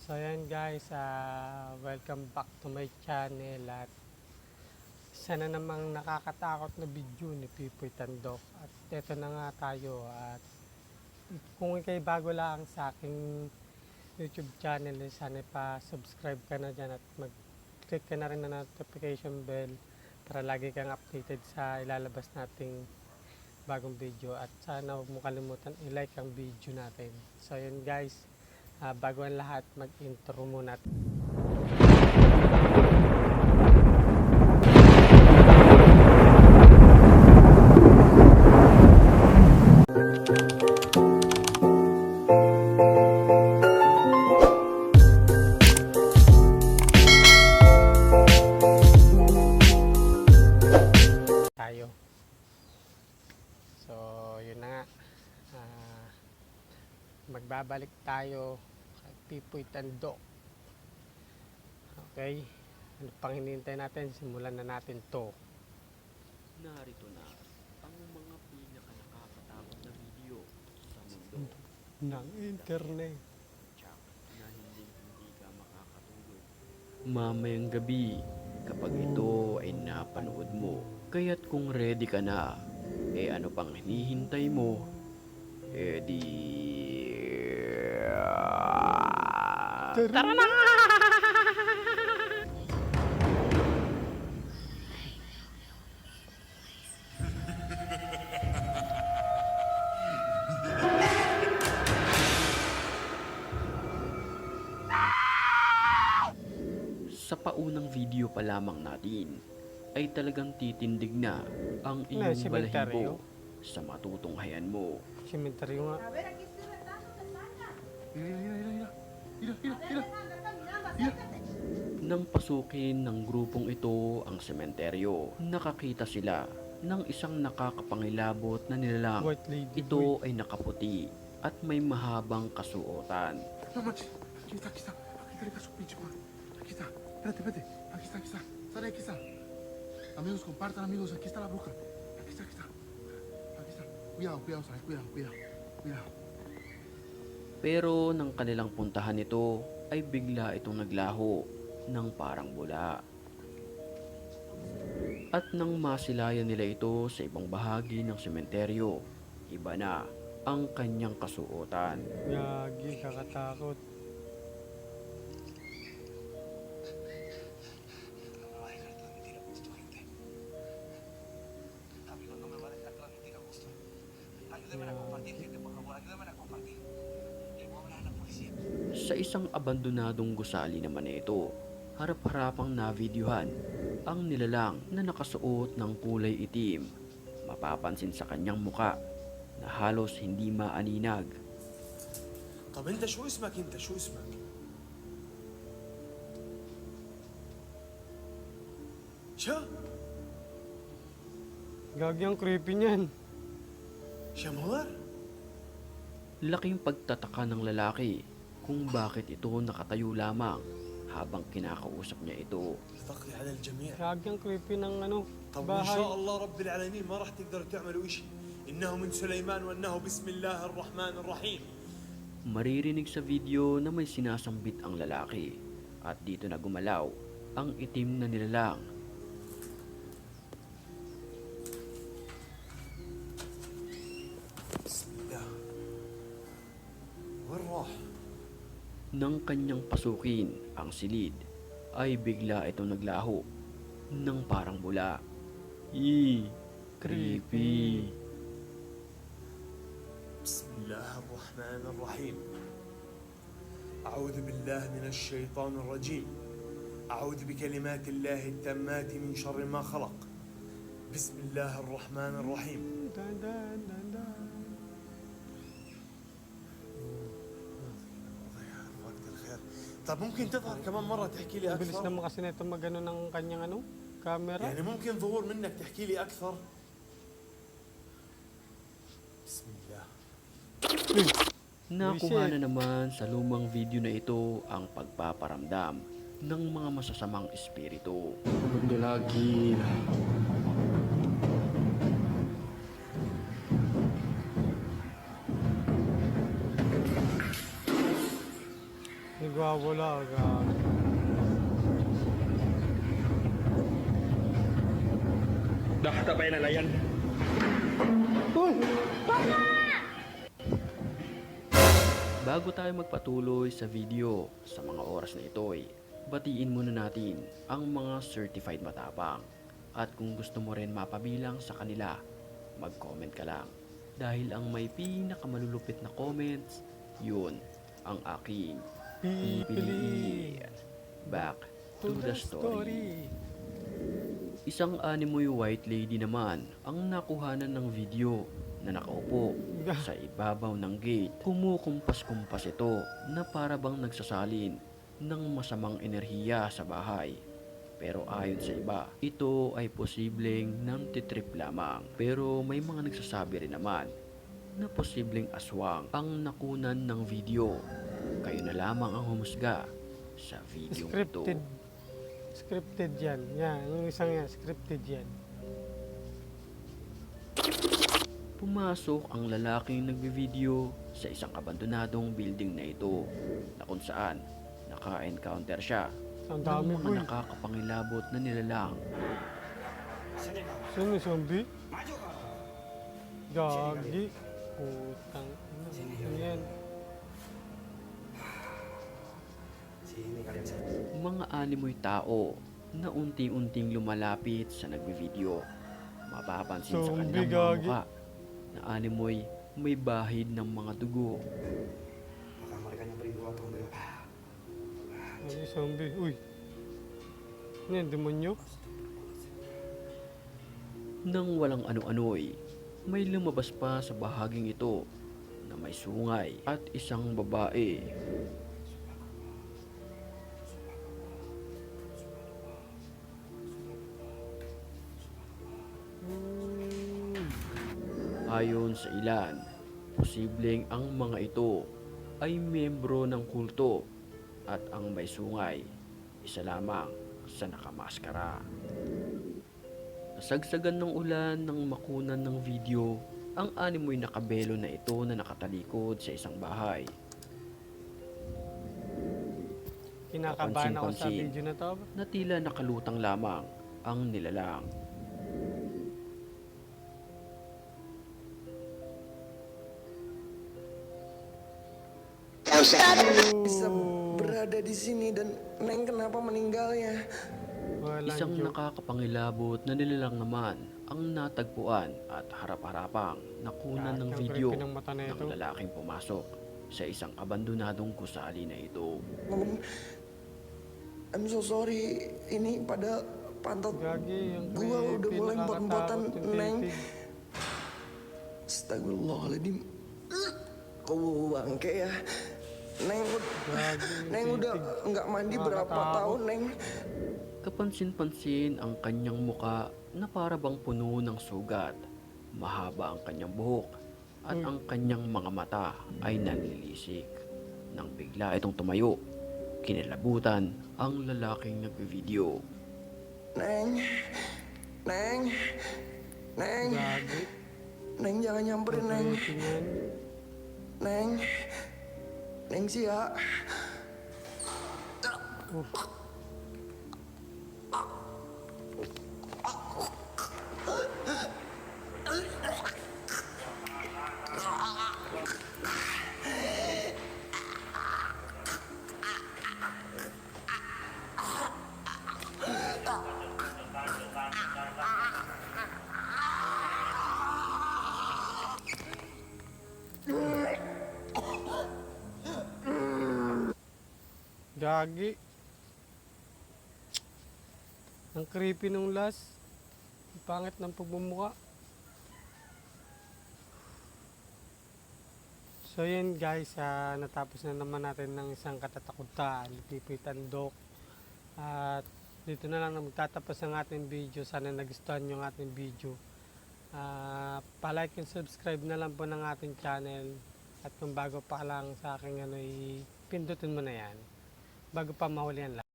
So ayan guys, welcome back to my channel at isa na namang nakakatakot na video ni Pipoy Tandok at eto na nga tayo at kung ikay bago lang sa aking YouTube channel sana pa subscribe ka na dyan at mag-click ka na rin na notification bell para lagi kang updated sa ilalabas nating bagong video at sana huwag mo kalimutan i-like ang video natin. So yun guys, bago ang lahat, mag-intro muna. Tayo. So, yun na nga. Magbabalik tayo kay Pipoy Tandok. Okay, ano pang hinihintay natin? Simulan na natin to. Narito na ang mga pinaka-nakakatakot na video sa mundo Ng internet. tsak na hindi ka makakatulog. Mamayang gabi kapag ito ay napanood mo. Kaya't kung ready ka na, ano pang hinihintay mo? Di... Tara na! Sa paunang video pa lamang natin, ay talagang titindig na ang iyong sementeryo? balahibo sa matutunghayan mo. Cementerio nga. Nang pasukin ng grupong ito ang sementeryo, nakakita sila ng isang nakakapangilabot na nilalang. White lady. Ito ay nakaputi at may mahabang kasuotan. No manches, aquí está, aquí está. Aquí está su pinche madre. Aquí está. Espérate, espérate. Aquí está, aquí está. Sale, aquí está. Amigos, compartan, amigos. Aquí está la bruja. Aquí está, aquí está. Aquí está. Cuidado, cuidado, sale. Cuidado, cuidado. Cuidado. Pero nang kanilang puntahan ito, ay bigla itong naglaho ng parang bula. At nang masilayan nila ito sa ibang bahagi ng sementeryo, iba na ang kanyang kasuotan. Gagi, kakatakot. Sa isang abandonadong gusali naman ito, harap-harapang navideohan ang nilalang na nakasuot ng kulay itim. Mapapansin sa kanyang muka na halos hindi maaninag. طب انت شو اسمك انت شو اسمك؟ شو؟ Gagi, ang creepy niyan. شمهور؟ Laking pagtataka ng lalaki kung bakit ito nakatayo lamang habang kinakausap niya ito. الفقر على الجميع. Gagi, ang creepy ng طب وان bahay. شاء الله رب العالمين ما راح تقدروا تعملوا شيء. انه من سليمان وانه بسم الله الرحمن الرحيم. Maririnig sa video na may sinasambit ang lalaki at dito na gumalaw ang itim na nilalang. بسم الله. وين راح؟ Nang kanyang pasukin ang silid, ay bigla itong naglaho ng parang bula. Creepy. بسم الله الرحمن الرحيم. أعوذ بالله من الشيطان الرجيم. أعوذ بكلمات الله التامات من شر ما خلق. بسم الله الرحمن الرحيم. Dan, dan, dan, dan. الله يعين وقت الخير. طب ممكن تظهر كمان مرة تحكي لي Ang bilis أكثر؟ naman kasi nito magano ng kanyang camera. يعني ممكن ظهور منك تحكي لي أكثر؟ بسم الله. Nakuha na naman sa lumang video na ito ang pagpaparamdam ng mga masasamang espiritu. Lagi. nawawala. Gago. Nakatapay na yan. Uy! Bago tayo magpatuloy sa video sa mga oras na ito'y batiin muna natin ang mga certified matapang. At kung gusto mo rin mapabilang sa kanila, mag-comment ka lang. Dahil ang may pinakamalulupit na comments, yun ang aking pipiliin. Back to the story. Isang animoy white lady naman ang nakuhanan ng video na nakaupo sa ibabaw ng gate. Kumukumpas-kumpas ito na para bang nagsasalin ng masamang enerhiya sa bahay. Pero ayon sa iba, ito ay posibleng nantitrip lamang. Pero may mga nagsasabi rin naman na posibleng aswang ang nakunan ng video. Kayo na lamang ang humusga sa video ito. Scripted. Scripted yan. Yan, yung isang yan, scripted yan. Pumasok ang lalaking nagbi-video sa isang abandonadong building na ito na kung saan naka-encounter siya Ang ng dami, mga boy. nakakapangilabot na nilalang. Sino yung zombie? Gagi. Putang. Ano yan? Mga animoy tao na unti-unting lumalapit sa nagbi-video. Mapapansin sa Zombie, kanilang mga gagi. mukha na animoy may bahid ng mga dugo. Ano yung zombie? Uy. Ano yan, demonyo? Nang walang ano-ano'y, may lumabas pa sa bahaging ito na may sungay at isang babae. Ayon sa ilan, posibleng ang mga ito ay miyembro ng kulto at ang may sungay, isa lamang sa nakamaskara. Nasagsagan ng ulan ng makunan ng video ang animoy nakabelo na ito na nakatalikod sa isang bahay. Kinakabahan ako sa Kapansin-pansin. video na to. Na tila nakalutang lamang ang nilalang. Bisa berada di sini dan Neng kenapa meninggalnya? Walang Isang joke. nakakapangilabot na nilalang naman ang natagpuan at harap-harapang nakunan ng Ang video creepy ng mata na ito. ng lalaking pumasok sa isang abandonadong gusali na ito. I'm so sorry. Ini pada pantat Gagi, yung gua udah creepy, mulai empot-empotan, nakakatakot yung Neng. titig. Astagfirullahaladzim. Kau bangke ya. Neng, Gagi, Neng udah titig. nggak mandi berapa Nakakatakot. tahun, Neng? Kapansin-pansin ang kanyang muka na para bang puno ng sugat. Mahaba ang kanyang buhok at ang kanyang mga mata ay nanlilisik. Nang bigla itong tumayo, kinilabutan ang lalaking nagbe-video. Neng, Neng, Neng, Gagi. Neng jangan nyamperin, Neng. Creepy yan. Neng, Neng Sia. Gagi. Ang creepy nung last. Ang pangit ng pagmumukha. So yun guys, natapos na naman natin ng isang katatakutan, Pipoy Tandok. At dito na lang na magtatapos ang ating video. Sana nagustuhan yung ating video. Pa-like and subscribe na lang po ng ating channel. At kung bago pa lang sa aking pindutin mo na yan. Bago pa mahuli yan lang.